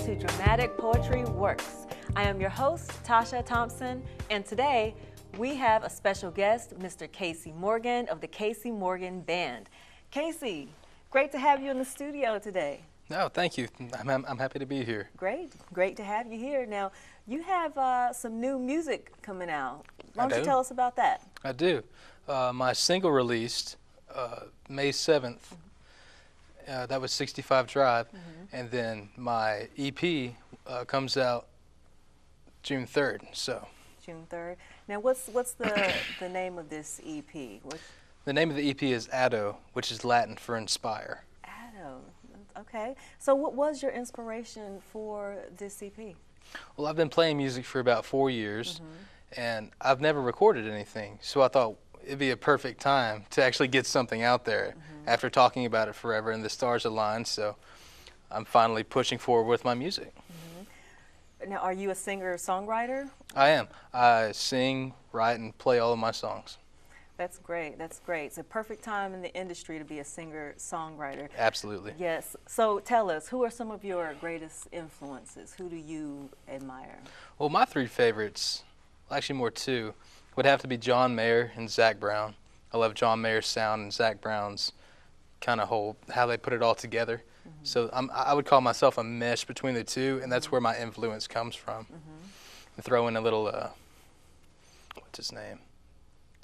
to Dramatic Poetry Works. I am your host, Tasha Thompson, and today we have a special guest, Mr. Casey Morgan of the CaseyMorgan Band. Casey, great to have you in the studio today. No, thank you. I'm happy to be here. Great to have you here. Now, you have some new music coming out. Why don't you tell us about that? I do. My single released May 7th. That was 65 Drive. And then my EP comes out June 3rd. So. June 3rd. Now, what's the name of this EP? The name of the EP is Addo, which is Latin for inspire. Addo. Okay. So what was your inspiration for this EP? Well, I've been playing music for about 4 years, and I've never recorded anything. So I thought it'd be a perfect time to actually get something out there after talking about it forever, and the stars aligned. So I'm finally pushing forward with my music. Now, are you a singer-songwriter? I am. I sing, write, and play all of my songs. That's great. That's great. It's a perfect time in the industry to be a singer-songwriter. Absolutely. Yes. So tell us, who are some of your greatest influences? Who do you admire? Well, my three favorites, actually more two, would have to be John Mayer and Zach Brown. I love John Mayer's sound and Zach Brown's kind of how they put it all together. So I would call myself a mesh between the two, and that's where my influence comes from. And throw in a little, what's his name?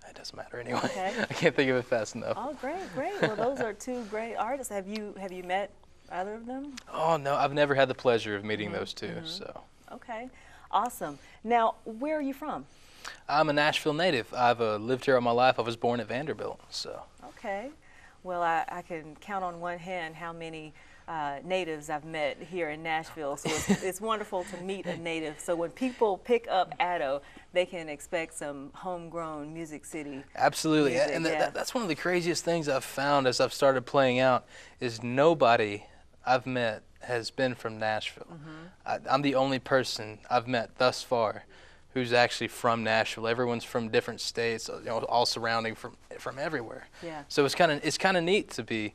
It doesn't matter anyway. Okay. I can't think of it fast enough. Oh, great. Well, those are two great artists. Have you met either of them? Oh no, I've never had the pleasure of meeting those two. So. Okay, awesome. Now, where are you from? I'm a Nashville native. I've lived here all my life. I was born at Vanderbilt. So. Okay. Well, I can count on one hand how many natives I've met here in Nashville, so it's wonderful to meet a native. So when people pick up Addo, they can expect some homegrown Music City. Absolutely, music. and that's one of the craziest things I've found as I've started playing out is nobody I've met has been from Nashville. I'm the only person I've met thus far who's actually from Nashville. Everyone's from different states, you know, all surrounding from everywhere. Yeah. So it's kind of neat to be,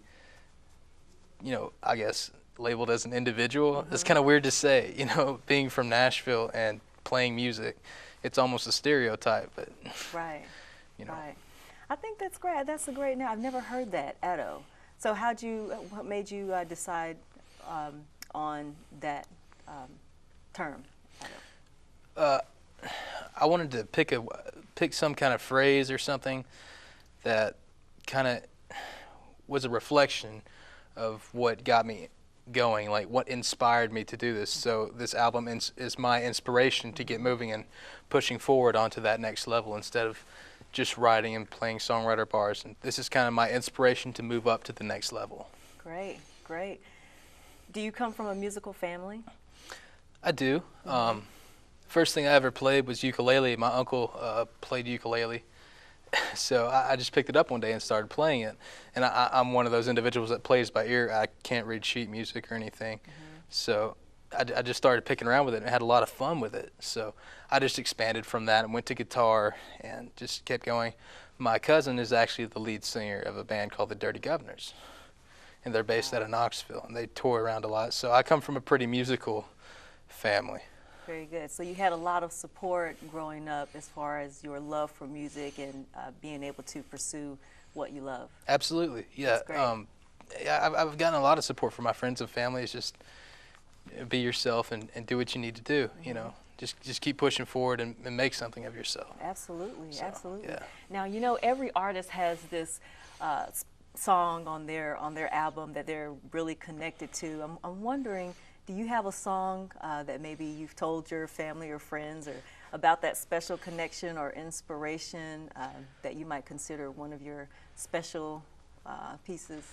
you know, I guess labeled as an individual. It's kind of weird to say, you know, being from Nashville and playing music. It's almost a stereotype, but right. You know. Right. I think that's great. That's a great name. I've never heard that, Addo. So what made you decide on that term, Addo? I wanted to pick some kind of phrase or something that kind of was a reflection of what got me going, like what inspired me to do this. So this album is my inspiration to get moving and pushing forward onto that next level instead of just writing and playing songwriter bars. And this is kind of my inspiration to move up to the next level. Great. Do you come from a musical family? I do. First thing I ever played was ukulele. My uncle played ukulele. So I just picked it up one day and started playing it. And I'm one of those individuals that plays by ear. I can't read sheet music or anything. So I just started picking around with it and had a lot of fun with it. So I just expanded from that and went to guitar and just kept going. My cousin is actually the lead singer of a band called the Dirty Governors. And they're based out of Knoxville, and they tour around a lot. So I come from a pretty musical family. Very good. So you had a lot of support growing up as far as your love for music and being able to pursue what you love. Absolutely, yeah. I've gotten a lot of support from my friends and family. It's just be yourself and do what you need to do. You know, just keep pushing forward and make something of yourself. Absolutely. Yeah. Now, you know, every artist has this song on their album that they're really connected to. I'm wondering, do you have a song that maybe you've told your family or friends or about that special connection or inspiration that you might consider one of your special pieces?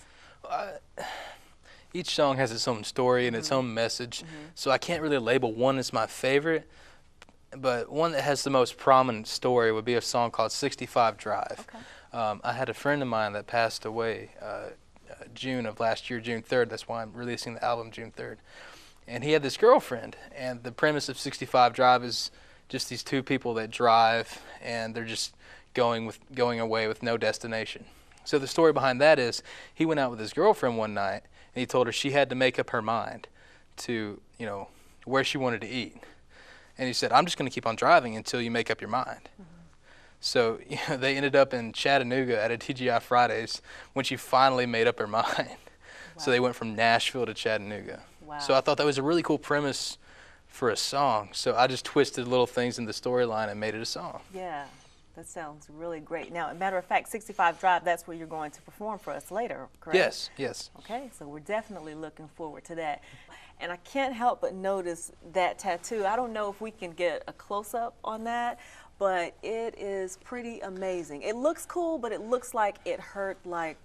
Each song has its own story and its own message, so I can't really label one as my favorite, but one that has the most prominent story would be a song called 65 Drive. Okay. I had a friend of mine that passed away June of last year, June 3rd. That's why I'm releasing the album June 3rd. And he had this girlfriend, and the premise of 65 Drive is just these two people that drive, and they're just going away with no destination. So the story behind that is he went out with his girlfriend one night, and he told her she had to make up her mind to, you know, where she wanted to eat. And he said, I'm just going to keep on driving until you make up your mind. So they ended up in Chattanooga at a TGI Fridays when she finally made up her mind. Wow. So they went from Nashville to Chattanooga. Wow. So I thought that was a really cool premise for a song. So I just twisted little things in the storyline and made it a song. Yeah, that sounds really great. Now, as a matter of fact, 65 Drive, that's where you're going to perform for us later, correct? Yes, yes. Okay, so we're definitely looking forward to that. And I can't help but notice that tattoo. I don't know if we can get a close-up on that, but it is pretty amazing. It looks cool, but it looks like it hurt like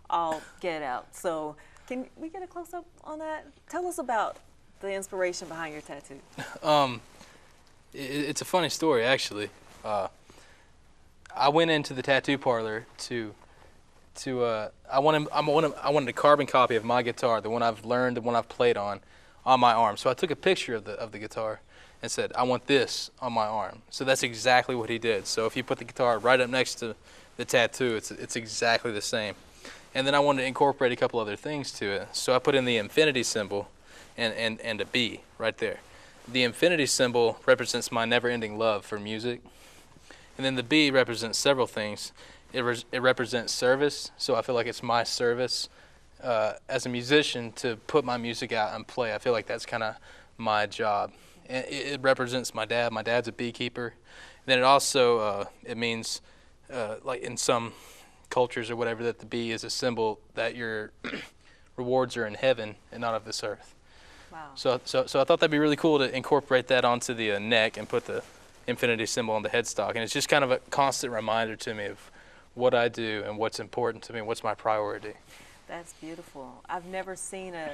all get out. So can we get a close-up on that? Tell us about the inspiration behind your tattoo. It's a funny story, actually. I went into the tattoo parlor I wanted a carbon copy of my guitar, the one I've learned, the one I've played on my arm. So I took a picture of the guitar and said, I want this on my arm. So that's exactly what he did. So if you put the guitar right up next to the tattoo, it's exactly the same. And then I wanted to incorporate a couple other things to it. So I put in the infinity symbol and a B right there. The infinity symbol represents my never-ending love for music. And then the B represents several things. It represents service, so I feel like it's my service as a musician to put my music out and play. I feel like that's kind of my job. And it represents my dad. My dad's a beekeeper. And then it also it means, like in some cultures or whatever, that the bee is a symbol that your rewards are in heaven and not of this earth. Wow. So I thought that'd be really cool to incorporate that onto the neck and put the infinity symbol on the headstock. And it's just kind of a constant reminder to me of what I do and what's important to me and what's my priority. That's beautiful. I've never seen an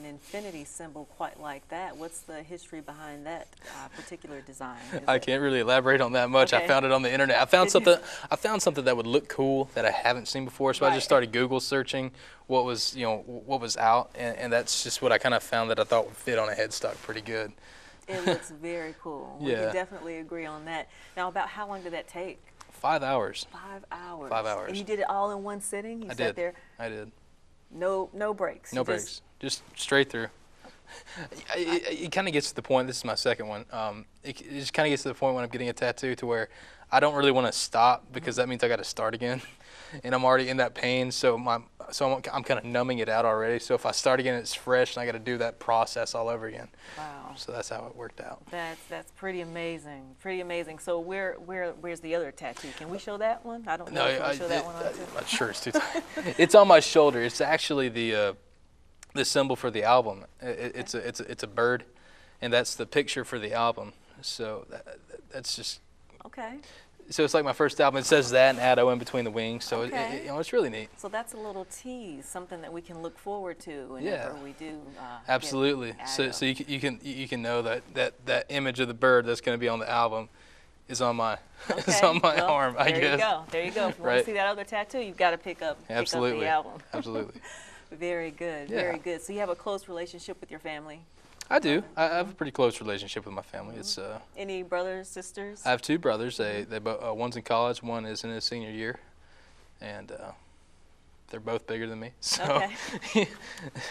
infinity symbol quite like that. What's the history behind that particular design? I can't really elaborate on that much. Okay. I found it on the internet. I found something that would look cool that I haven't seen before, so I just started Google searching what was out, and that's just what I kind of found that I thought would fit on a headstock pretty good. It looks very cool. We can definitely agree on that. Now, about how long did that take? 5 hours. 5 hours. 5 hours. And you did it all in one sitting? You sat there? I did. No breaks? No breaks. Just straight through. It kind of gets to the point, this is my second one, it just kind of gets to the point when I'm getting a tattoo to where I don't really want to stop because that means I got to start again. And I'm already in that pain, so I'm kind of numbing it out already. So if I start again, it's fresh, and I got to do that process all over again. Wow. So that's how it worked out. That's pretty amazing. Pretty amazing. So where's the other tattoo? Can we show that one? I don't know if we can show that one on too. I'm sure it's too tight. It's on my shoulder. It's actually the symbol for the album. It's a bird, and that's the picture for the album. So that's just okay. So it's like my first album. It says that and Addo in between the wings. So it's really neat. So that's a little tease, something that we can look forward to whenever we do. Absolutely. So you can know that image of the bird that's going to be on the album is on my arm. I guess. There you go. If you want to see that other tattoo, you've got to pick up the album. Absolutely. Very good. Yeah. Very good. So you have a close relationship with your family? I do. I have a pretty close relationship with my family. It's any brothers, sisters? I have 2 brothers. They one's in college, one is in his senior year, and they're both bigger than me. So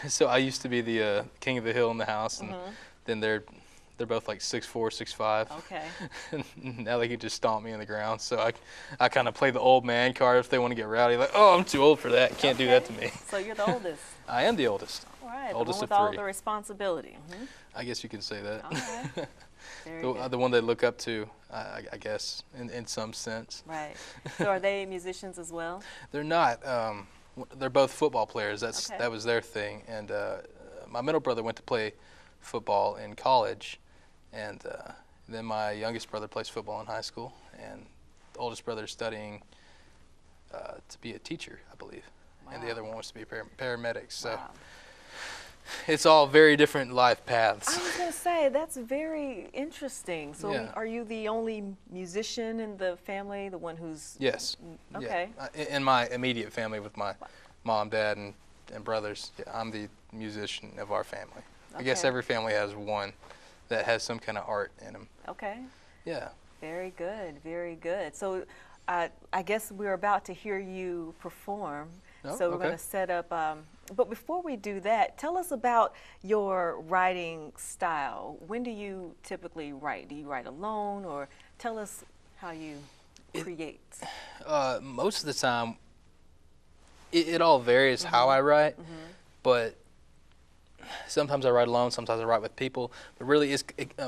so I used to be the king of the hill in the house, and then they're both like 6'4", 6'5". Okay. Now they can just stomp me in the ground. So I kind of play the old man card if they want to get rowdy. Like, oh, I'm too old for that. Can't do that to me. So you're the oldest. I am the oldest. All right. Oldest the one with of 3. all the responsibility. I guess you could say that. All right. Very good. The one they look up to, I guess, in some sense. Right. So are they musicians as well? They're not. They're both football players. That was their thing. And my middle brother went to play football in college, and then my youngest brother plays football in high school, and the oldest brother is studying to be a teacher, I believe. Wow. And the other one wants to be a paramedic. So it's all very different life paths. I was going to say, that's very interesting. So are you the only musician in the family, the one who's... Yes. Okay. Yeah. In my immediate family with my mom, dad, and brothers, I'm the musician of our family. I guess every family has one that has some kind of art in them. Okay. Yeah. Very good, very good. So I guess we're about to hear you perform. So we're going to set up But before we do that, tell us about your writing style. When do you typically write? Do you write alone, or tell us how you create? Most of the time, it all varies how I write, but sometimes I write alone, sometimes I write with people. But really,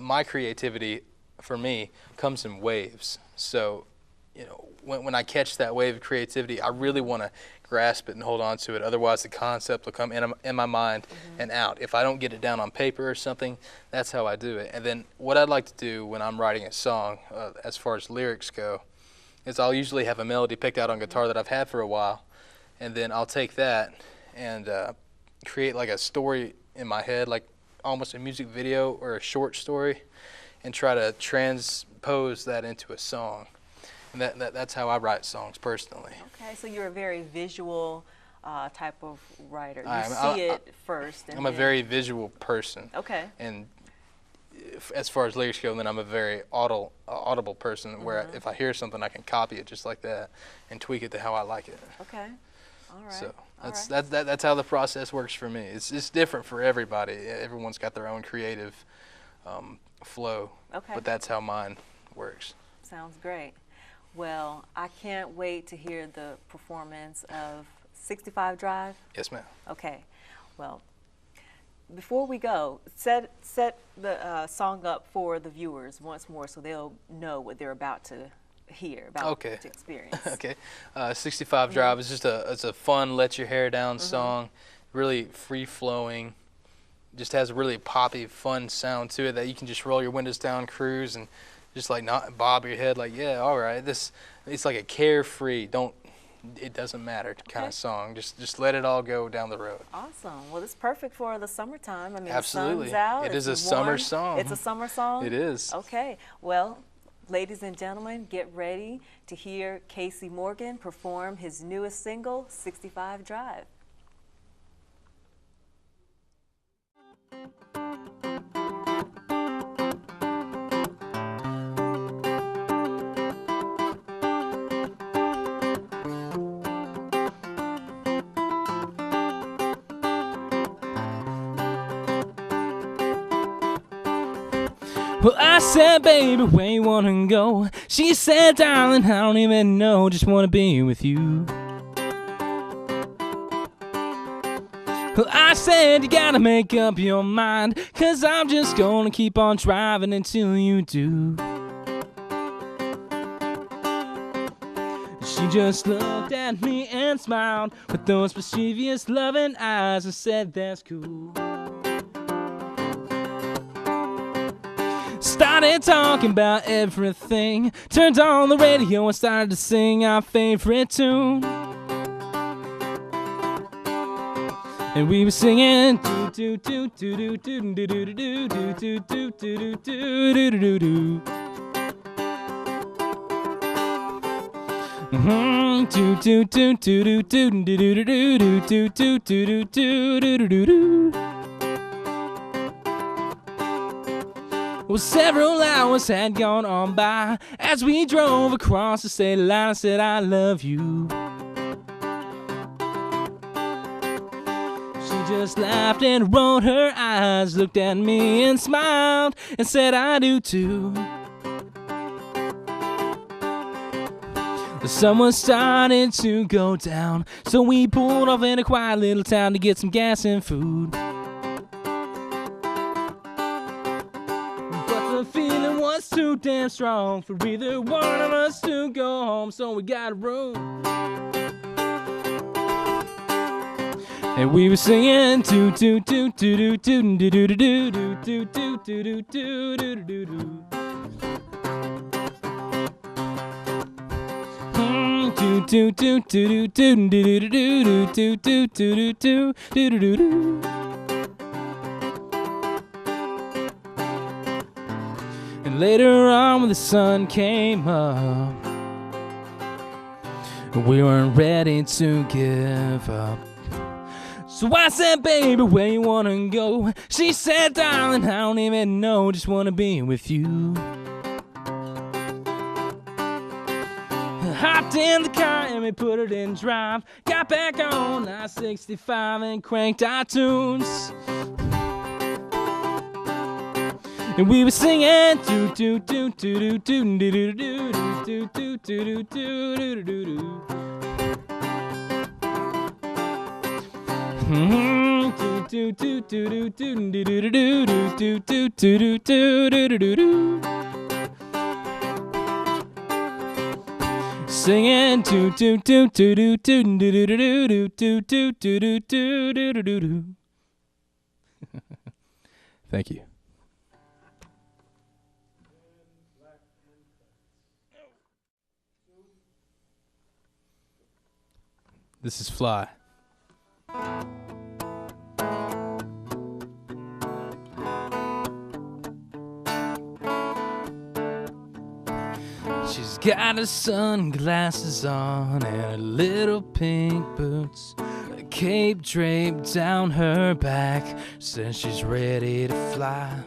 my creativity, for me, comes in waves. So, when I catch that wave of creativity, I really want to grasp it and hold on to it. Otherwise, the concept will come in my mind and out. If I don't get it down on paper or something, that's how I do it. And then what I'd like to do when I'm writing a song, as far as lyrics go, is I'll usually have a melody picked out on guitar that I've had for a while, and then I'll take that and create like a story in my head, like almost a music video or a short story, and try to transpose that into a song. And that's how I write songs personally. Okay, so you're a very visual type of writer. You I see it first. And I'm a very visual person. Okay. And as far as lyrics go, then I'm a very audible person, where if I hear something, I can copy it just like that and tweak it to how I like it. Okay. All right. So that's how the process works for me. It's different for everybody. Everyone's got their own creative flow. Okay. But that's how mine works. Sounds great. Well, I can't wait to hear the performance of 65 Drive. Yes, ma'am. Okay. Well, before we go, set the song up for the viewers once more so they'll know what they're about to hear, to experience. Okay. 65 Drive is just it's a fun, let your hair down song, really free-flowing. Just has a really poppy, fun sound to it that you can just roll your windows down, cruise, and just like not bob your head like, yeah, all right. It's like a carefree, it doesn't matter kind of song. Just let it all go down the road. Awesome. Well, it's perfect for the summertime. I mean, absolutely. The sun's out. It is a warm. summer song. It's a summer song? It is. Okay. Well, ladies and gentlemen, get ready to hear Casey Morgan perform his newest single, 65 Drive. Well, I said, baby, where you wanna go? She said, darling, I don't even know, just wanna be with you. Well, I said, you gotta make up your mind, 'cause I'm just gonna keep on driving until you do. She just looked at me and smiled with those mischievous loving eyes and said, that's cool. Started talking about everything, turned on the radio and started to sing our favorite tune. And we were singing do do do do do do do do do do do do do do do do. Do do do do do do do do do do do do do do do do. Well, several hours had gone on by as we drove across the state line. I said, I love you. She just laughed and rolled her eyes, looked at me and smiled and said, I do too. The sun was starting to go down, so we pulled off in a quiet little town to get some gas and food. The feeling was too damn strong for either one of us to go home, so we got a room. And we were singing do do do do do do do do do do do do do do do do do do. Do do do do do do do do do do do do do do do do. And later on when the sun came up, we weren't ready to give up. So I said, baby, where you wanna go? She said, darling, I don't even know, just wanna be with you. Hopped in the car and we put it in drive. Got back on I-65 and cranked iTunes. And we were singing do do do do do do do do do do do do do do do. Do do do do do do do do do do do do do do. Singing do do do do do do do do do do do do do do do. Thank you. This is Fly. She's got her sunglasses on and her little pink boots, a cape draped down her back. Says she's ready to fly,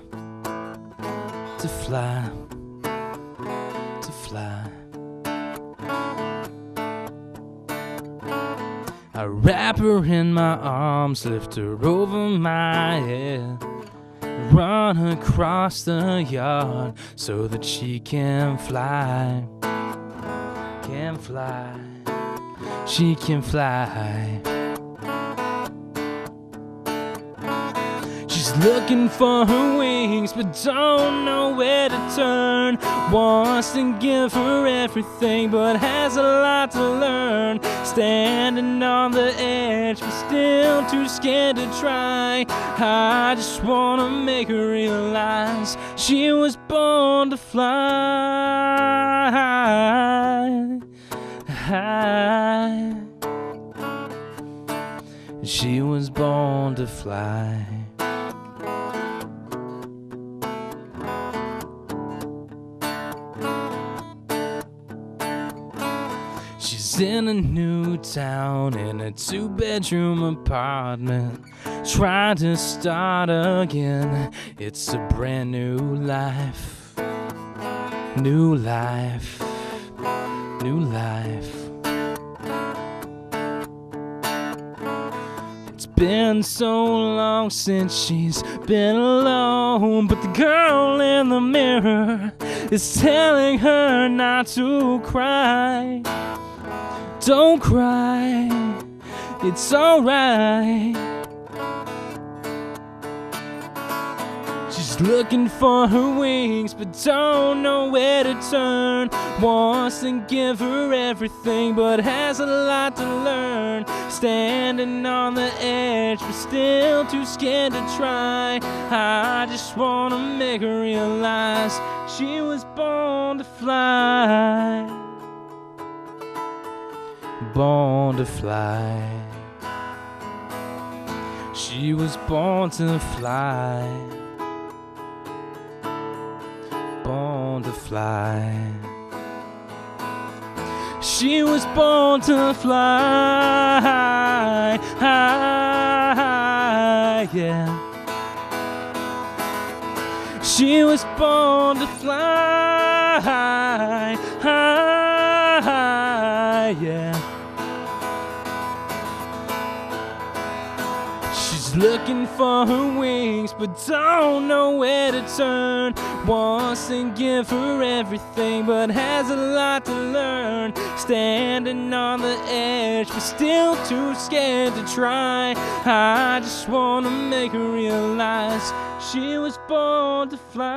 to fly, to fly. I wrap her in my arms, lift her over my head, run across the yard so that she can fly, she can fly. She's looking for her wings but don't know where to turn. Wants to give her everything but has a lot to learn. Standing on the edge but still too scared to try. I just wanna make her realize she was born to fly. She was born to fly. She's in a new town in a 2-bedroom apartment, trying to start again. It's a brand new life, new life, new life. It's been so long since she's been alone, but the girl in the mirror is telling her not to cry. Don't cry, it's alright. She's looking for her wings but don't know where to turn. Wants to give her everything but has a lot to learn. Standing on the edge but still too scared to try. I just wanna make her realize she was born to fly, born to fly. She was born to fly, born to fly. She was born to fly, yeah. She was born to fly, yeah. She's looking for her wings but don't know where to turn. Wants to give her everything but has a lot to learn. Standing on the edge but still too scared to try. I just wanna make her realize she was born to fly.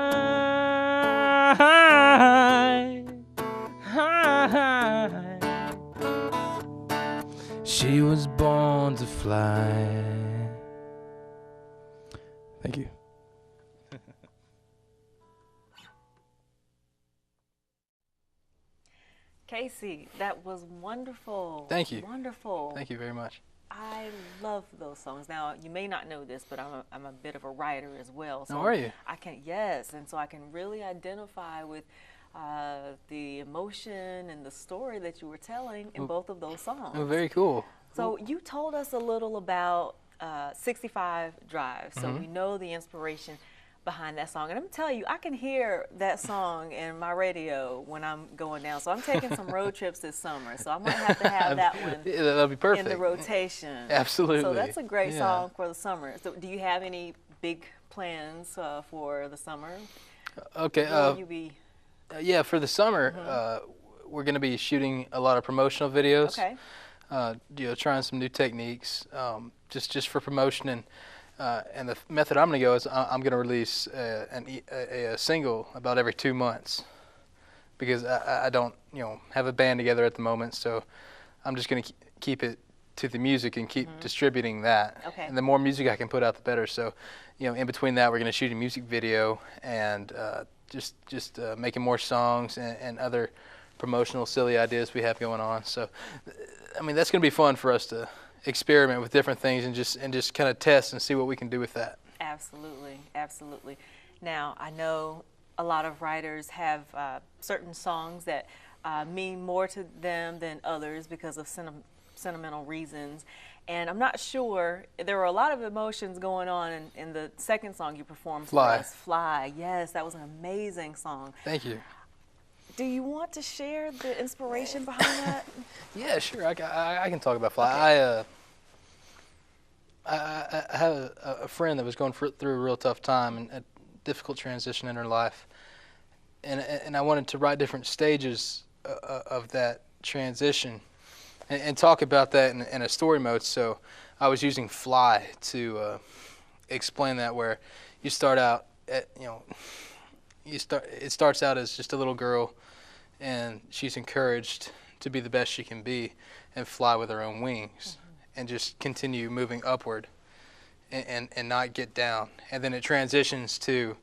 She was born to fly. Thank you. Casey, that was wonderful. Thank you. Wonderful. Thank you very much. I love those songs. Now, you may not know this, but I'm a bit of a writer as well. So How are you? I can, yes, and so I can really identify with the emotion and the story that you were telling in both of those songs. Oh, very cool. So you told us a little about 65 Drive. So we know the inspiration behind that song. And I'm telling you, I can hear that song in my radio when I'm going down. So I'm taking some road trips this summer. So I might have to have that one that'll be perfect. in the rotation. Absolutely. So that's a great song for the summer. So do you have any big plans for the summer? Okay. Where will you be? Yeah, for the summer, we're going to be shooting a lot of promotional videos. Okay. Trying some new techniques, just for promotion, and the method I'm going to go is I'm going to release a single about every 2 months, because I don't have a band together at the moment, so I'm just going to keep it to the music and keep distributing that. Okay. And the more music I can put out, the better. So, in between that, we're going to shoot a music video and just making more songs and other promotional silly ideas we have going on. So, I mean, that's going to be fun for us to experiment with different things and just kind of test and see what we can do with that. Absolutely, absolutely. Now, I know a lot of writers have certain songs that mean more to them than others because of sentimental reasons. And I'm not sure, there were a lot of emotions going on in the second song you performed for us, Fly. Yes, that was an amazing song. Thank you. Do you want to share the inspiration behind that? Yeah, sure. I can talk about Fly. Okay. I had a friend that was going through a real tough time and a difficult transition in her life, and I wanted to write different stages of that transition and talk about that in a story mode. So I was using Fly to explain that, where you start out at, it starts out as just a little girl, and she's encouraged to be the best she can be and fly with her own wings, and just continue moving upward and not get down. And then it transitions to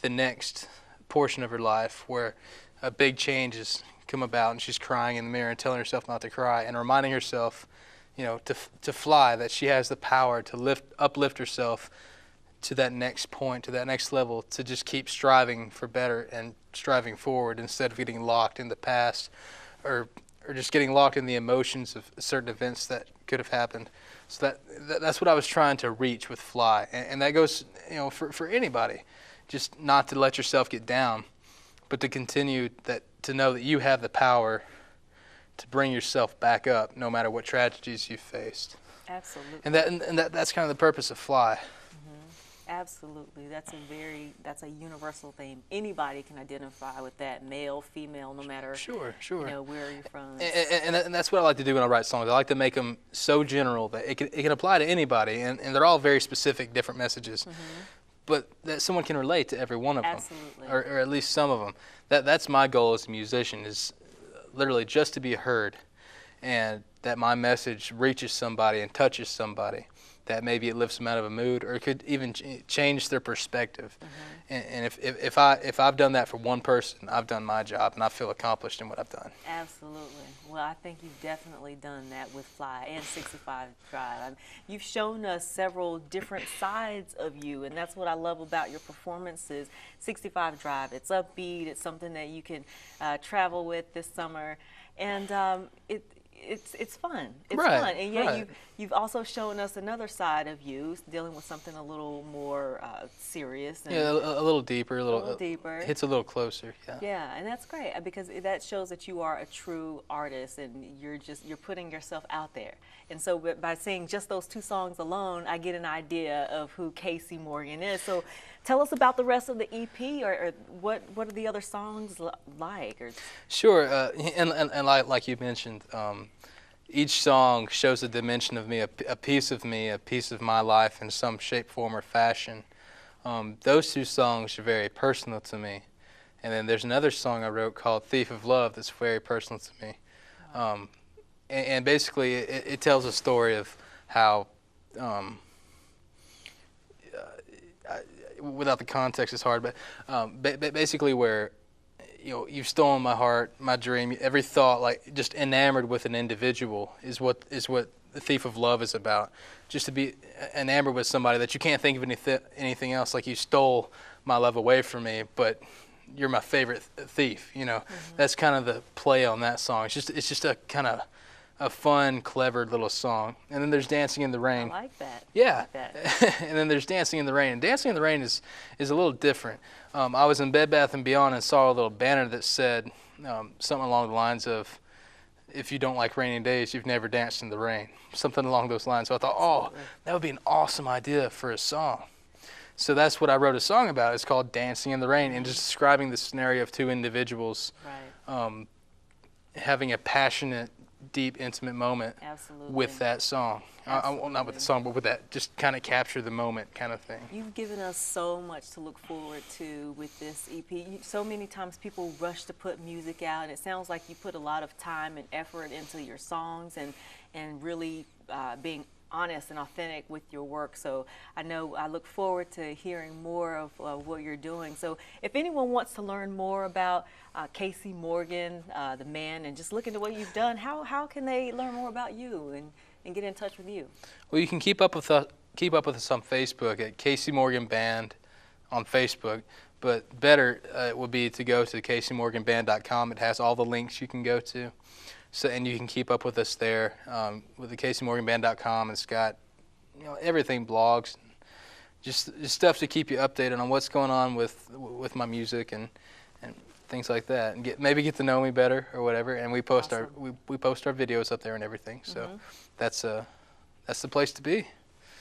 the next portion of her life where a big change has come about, and she's crying in the mirror and telling herself not to cry and reminding herself, to fly, that she has the power to uplift herself to that next point, to that next level, to just keep striving for better and striving forward instead of getting locked in the past or just getting locked in the emotions of certain events that could have happened. So that's what I was trying to reach with Fly. And that goes, for anybody, just not to let yourself get down, but to continue to know that you have the power to bring yourself back up no matter what tragedies you've faced. Absolutely. And that's kind of the purpose of Fly. Absolutely. That's a universal theme. Anybody can identify with that, male, female, no matter Sure. Where you're from. And that's what I like to do when I write songs. I like to make them so general that it can apply to anybody, and they're all very specific, different messages, but that someone can relate to every one of them. Absolutely. Or at least some of them. That's my goal as a musician, is literally just to be heard, and that my message reaches somebody and touches somebody, that maybe it lifts them out of a mood, or it could even change their perspective. And if I've done that for one person, I've done my job, and I feel accomplished in what I've done. Absolutely. Well, I think you've definitely done that with Fly and 65 Drive. You've shown us several different sides of you, and that's what I love about your performances. 65 Drive, it's upbeat, it's something that you can travel with this summer, and it's fun. It's fun, and yet you've also shown us another side of you, dealing with something a little more serious. And a little deeper, a little deeper. Hits a little closer. Yeah, and that's great because that shows that you are a true artist, and you're putting yourself out there. And so by seeing just those two songs alone, I get an idea of who CaseyMorgan is. So tell us about the rest of the EP, or what are the other songs like? Sure, and like you mentioned, each song shows a dimension of me, a piece of me, a piece of my life in some shape, form, or fashion. Those two songs are very personal to me. And then there's another song I wrote called Thief of Love that's very personal to me. And basically it tells a story of how, without the context it's hard, but basically where you've stolen my heart, my dream, every thought, like just enamored with an individual is what the Thief of Love is about. Just to be enamored with somebody that you can't think of anything else, like you stole my love away from me, but you're my favorite thief. That's kind of the play on that song. It's just a kind of a fun, clever little song. And then there's Dancing in the Rain. I like that. Yeah. I like that. And then there's Dancing in the Rain. And Dancing in the Rain is a little different. I was in Bed Bath & Beyond and saw a little banner that said something along the lines of, if you don't like rainy days, you've never danced in the rain. Something along those lines. So I thought, oh, that would be an awesome idea for a song. So that's what I wrote a song about. It's called Dancing in the Rain, and just describing the scenario of two individuals having a passionate, deep, intimate moment with that song. Well, not with the song, but with that, just kind of capture the moment kind of thing. You've given us so much to look forward to with this EP. So many times people rush to put music out, and it sounds like you put a lot of time and effort into your songs and really being honest and authentic with your work. So I look forward to hearing more of what you're doing. So if anyone wants to learn more about Casey Morgan, the man, and just look into what you've done, how can they learn more about you and get in touch with you? Well, you can keep up with us on Facebook at Casey Morgan Band on Facebook. But better it would be to go to CaseyMorganBand.com. It has all the links you can go to. So, and you can keep up with us there with the CaseyMorganBand.com. It's got everything, blogs, just stuff to keep you updated on what's going on with my music and things like that, and maybe get to know me better or whatever. And we post our videos up there and everything. So that's the place to be.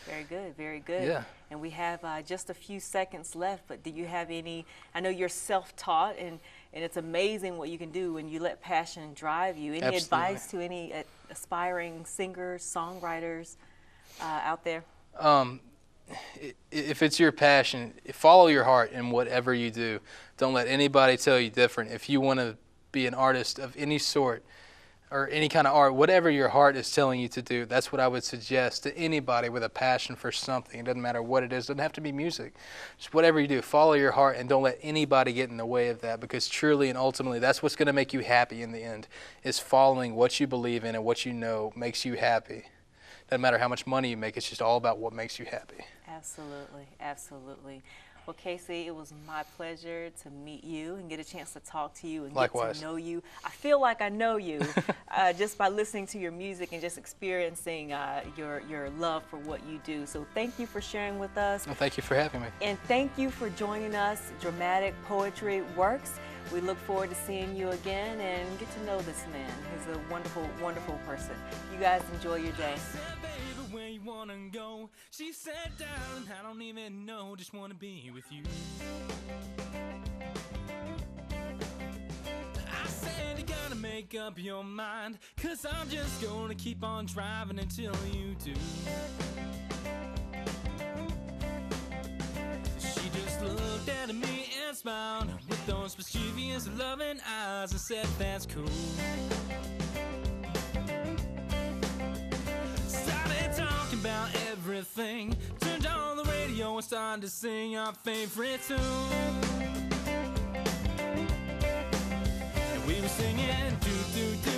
Very good, very good. Yeah. And we have just a few seconds left, but do you have any, I know you're self-taught, and it's amazing what you can do when you let passion drive you. Any Absolutely. advice to any aspiring singers, songwriters out there? If it's your passion, follow your heart in whatever you do. Don't let anybody tell you different. If you want to be an artist of any sort, or any kind of art, whatever your heart is telling you to do, that's what I would suggest to anybody with a passion for something. It doesn't matter what it is. It doesn't have to be music. Just whatever you do, follow your heart and don't let anybody get in the way of that, because truly and ultimately that's what's going to make you happy in the end, is following what you believe in and what you know makes you happy. Doesn't matter how much money you make. It's just all about what makes you happy. Absolutely, absolutely. Well, Casey, it was my pleasure to meet you and get a chance to talk to you and Likewise. Get to know you. I feel like I know you just by listening to your music and just experiencing your love for what you do. So thank you for sharing with us. Well, thank you for having me. And thank you for joining us. Dramatic Poetry Works. We look forward to seeing you again and get to know this man. He's a wonderful, wonderful person. You guys enjoy your day. Where you wanna go? She sat down, I don't even know, just wanna be with you. I said you gotta make up your mind, 'cause I'm just gonna keep on driving until you do. She just looked at me and smiled with those mischievous loving eyes and said that's cool. Talking about everything, turned on the radio and started to sing our favorite tune. And we were singing do do do